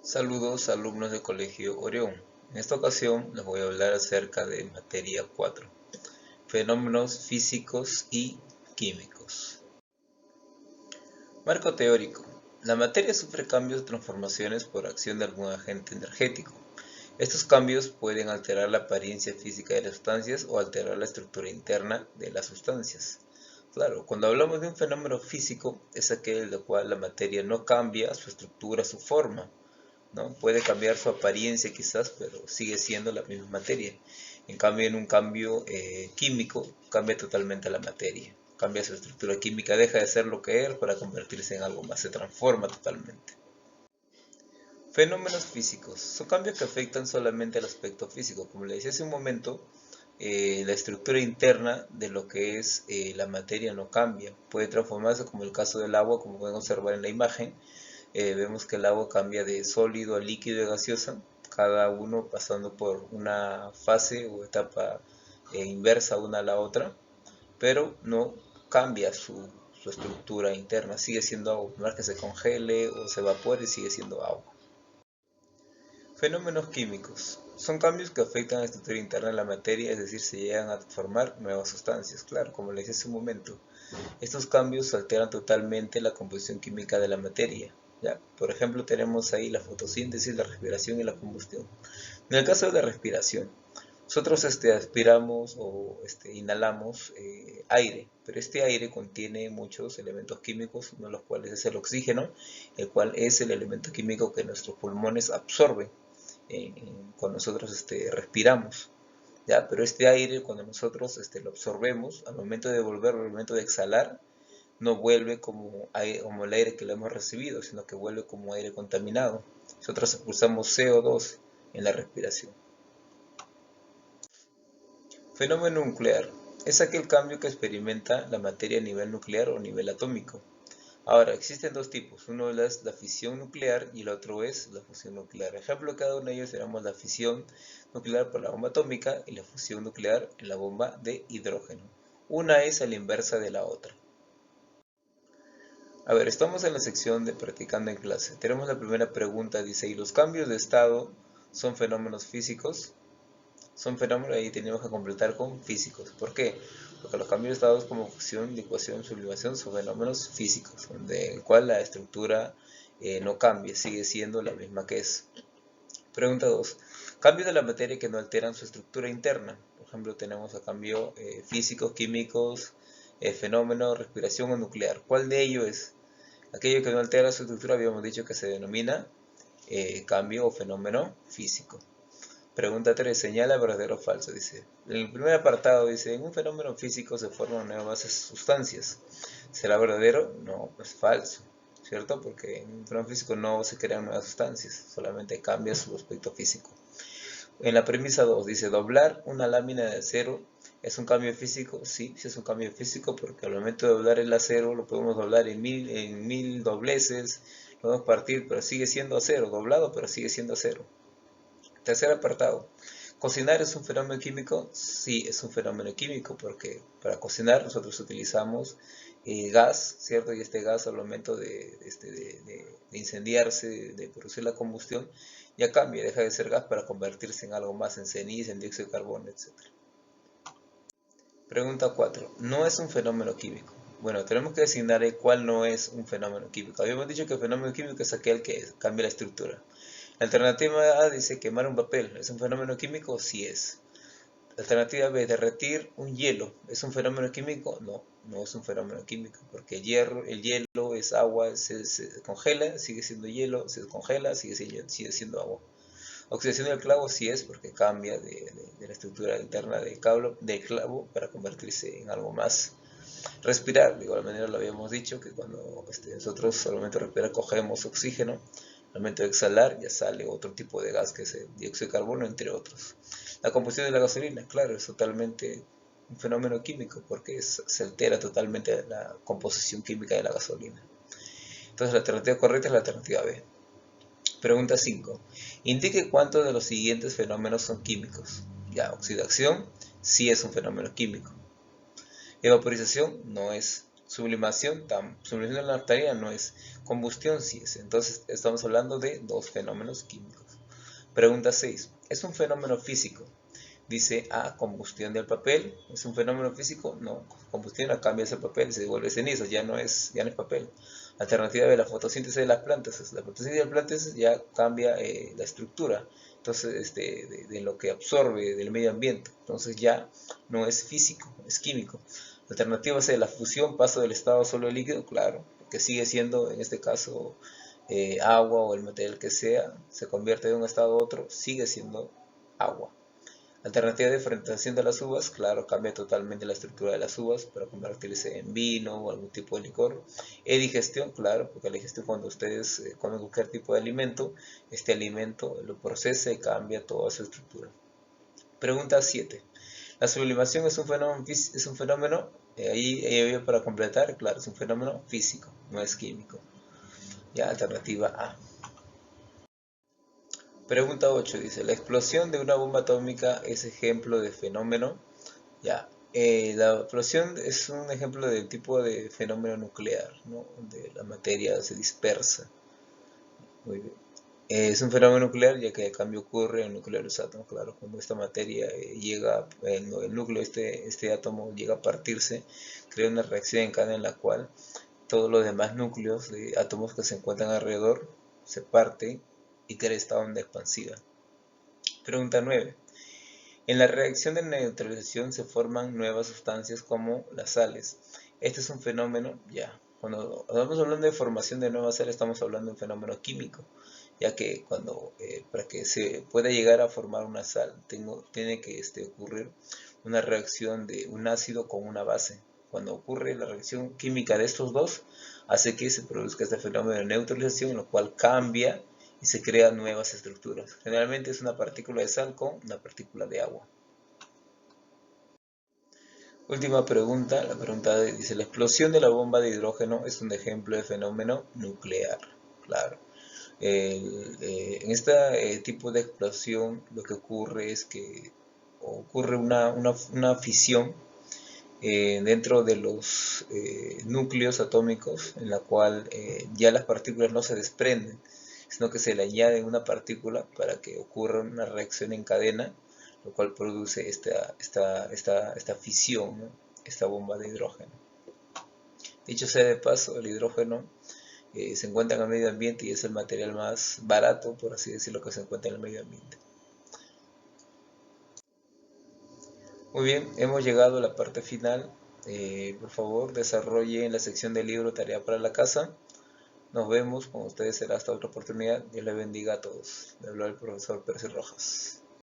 Saludos alumnos del Colegio Orión. En esta ocasión les voy a hablar acerca de materia 4, fenómenos físicos y químicos. Marco teórico. La materia sufre cambios o transformaciones por acción de algún agente energético. Estos cambios pueden alterar la apariencia física de las sustancias o alterar la estructura interna de las sustancias. Claro, cuando hablamos de un fenómeno físico es aquel en el cual la materia no cambia su estructura, su forma, ¿no? Puede cambiar su apariencia quizás, pero sigue siendo la misma materia. En cambio, en un cambio químico, cambia totalmente la materia. Cambia su estructura química, deja de ser lo que es para convertirse en algo más, se transforma totalmente. Fenómenos físicos. Son cambios que afectan solamente al aspecto físico. Como le decía hace un momento, la estructura interna de lo que es la materia no cambia. Puede transformarse como el caso del agua, como pueden observar en la imagen. Vemos que el agua cambia de sólido a líquido y gaseosa, cada uno pasando por una fase o etapa inversa una a la otra, pero no cambia su estructura interna, sigue siendo agua, no es que se congele o se evapore, sigue siendo agua. Fenómenos químicos. Son cambios que afectan a la estructura interna de la materia, es decir, se llegan a formar nuevas sustancias. Claro, como les decía hace un momento, estos cambios alteran totalmente la composición química de la materia. ¿Ya? Por ejemplo, tenemos ahí la fotosíntesis, la respiración y la combustión. En el caso de la respiración, nosotros aspiramos o inhalamos aire, pero este aire contiene muchos elementos químicos, uno de los cuales es el oxígeno, el cual es el elemento químico que nuestros pulmones absorben cuando nosotros respiramos. ¿Ya? Pero este aire, cuando nosotros lo absorbemos, al momento de devolverlo, al momento de exhalar, no vuelve como el aire que lo hemos recibido, sino que vuelve como aire contaminado. Nosotros expulsamos CO2 en la respiración. Fenómeno nuclear. Es aquel cambio que experimenta la materia a nivel nuclear o a nivel atómico. Ahora, existen dos tipos. Uno es la fisión nuclear y el otro es la fusión nuclear. Ejemplo de cada uno de ellos tenemos la fisión nuclear por la bomba atómica y la fusión nuclear en la bomba de hidrógeno. Una es a la inversa de la otra. A ver, estamos en la sección de practicando en clase. Tenemos la primera pregunta, dice, ¿y los cambios de estado son fenómenos físicos? Son fenómenos, ahí tenemos que completar con físicos. ¿Por qué? Porque los cambios de estado como fusión, licuación, sublimación son fenómenos físicos, donde el cual la estructura no cambia, sigue siendo la misma que es. Pregunta 2. Cambios de la materia que no alteran su estructura interna. Por ejemplo, tenemos a cambio físicos, químicos, fenómenos, respiración o nuclear. ¿Cuál de ellos es? Aquello que no altera su estructura habíamos dicho que se denomina cambio o fenómeno físico. Pregunta 3. Señala verdadero o falso. Dice, en el primer apartado dice, en un fenómeno físico se forman nuevas sustancias. ¿Será verdadero? No, es falso, ¿cierto? Porque en un fenómeno físico no se crean nuevas sustancias, solamente cambia su aspecto físico. En la premisa 2 dice, doblar una lámina de acero es un cambio físico. Sí, sí es un cambio físico porque al momento de doblar el acero lo podemos doblar en mil dobleces, lo podemos partir, pero sigue siendo acero, doblado, pero sigue siendo acero. Tercer apartado. ¿Cocinar es un fenómeno químico? Sí, es un fenómeno químico porque para cocinar nosotros utilizamos gas, ¿cierto? Y este gas al momento de incendiarse, de producir la combustión, ya cambia, deja de ser gas para convertirse en algo más, en ceniza, en dióxido de carbono, etc. Pregunta 4. ¿No es un fenómeno químico? Bueno, tenemos que designar cuál no es un fenómeno químico. Habíamos dicho que el fenómeno químico es aquel que cambia la estructura. La alternativa A dice quemar un papel. ¿Es un fenómeno químico? Sí es. La alternativa B, derretir un hielo. ¿Es un fenómeno químico? No, no es un fenómeno químico, porque el hielo es agua, se congela, sigue siendo hielo, se congela, sigue siendo agua. Oxidación del clavo sí es porque cambia de la estructura interna del clavo para convertirse en algo más. Respirar, de igual manera lo habíamos dicho, que cuando nosotros solamente respirar cogemos oxígeno, al momento de exhalar ya sale otro tipo de gas que es el dióxido de carbono, entre otros. La combustión de la gasolina, claro, es totalmente un fenómeno químico porque se altera totalmente la composición química de la gasolina. Entonces la alternativa correcta es la alternativa B. Pregunta 5. Indique cuántos de los siguientes fenómenos son químicos. Ya, oxidación sí es un fenómeno químico. Evaporización no es. Sublimación de la naftalina no es. Combustión sí es. Entonces estamos hablando de dos fenómenos químicos. Pregunta 6. ¿Es un fenómeno físico? Dice A, combustión del papel. ¿Es un fenómeno físico? No. Combustión cambia ese papel, se devuelve ceniza, ya no es papel. Alternativa de la fotosíntesis de las plantas. La fotosíntesis de las plantas ya cambia la estructura. Entonces, de lo que absorbe del medio ambiente. Entonces ya no es físico, es químico. Alternativa es la fusión, paso del estado sólido al líquido, claro, que sigue siendo, en este caso, agua o el material que sea, se convierte de un estado a otro, sigue siendo agua. Alternativa de fermentación de las uvas, claro, cambia totalmente la estructura de las uvas para convertirse en vino o algún tipo de licor. Digestión, claro, porque la digestión cuando ustedes comen cualquier tipo de alimento, este alimento lo procesa y cambia toda su estructura. Pregunta 7. La sublimación es un fenómeno ahí había para completar, claro, es un fenómeno físico, no es químico. Ya, alternativa A. Pregunta 8 dice, ¿la explosión de una bomba atómica es ejemplo de fenómeno? Ya, la explosión es un ejemplo del tipo de fenómeno nuclear, ¿no? Donde la materia se dispersa. Muy bien. Es un fenómeno nuclear ya que el cambio ocurre en el núcleo de los átomos, claro, cuando esta materia llega, el núcleo, este átomo llega a partirse, crea una reacción en cadena en la cual todos los demás núcleos de átomos que se encuentran alrededor se parten y crea esta onda expansiva. Pregunta 9. En la reacción de neutralización se forman nuevas sustancias como las sales. Este es un fenómeno, ya, cuando estamos hablando de formación de nuevas sales estamos hablando de un fenómeno químico, ya que para que se pueda llegar a formar una sal tiene que ocurrir una reacción de un ácido con una base. Cuando ocurre la reacción química de estos dos, hace que se produzca este fenómeno de neutralización, lo cual cambia y se crean nuevas estructuras. Generalmente es una partícula de sal con una partícula de agua. Última pregunta, la pregunta dice, ¿la explosión de la bomba de hidrógeno es un ejemplo de fenómeno nuclear? Claro. En este tipo de explosión lo que ocurre es que ocurre una fisión dentro de los núcleos atómicos en la cual ya las partículas no se desprenden, sino que se le añade una partícula para que ocurra una reacción en cadena, lo cual produce esta fisión, ¿no? Esta bomba de hidrógeno. Dicho sea de paso, el hidrógeno se encuentra en el medio ambiente y es el material más barato, por así decirlo, que se encuentra en el medio ambiente. Muy bien, hemos llegado a la parte final. Por favor, desarrolle en la sección del libro Tarea para la Casa. Nos vemos con ustedes, será hasta otra oportunidad. Dios les bendiga a todos. Le habló el profesor Pérez Rojas.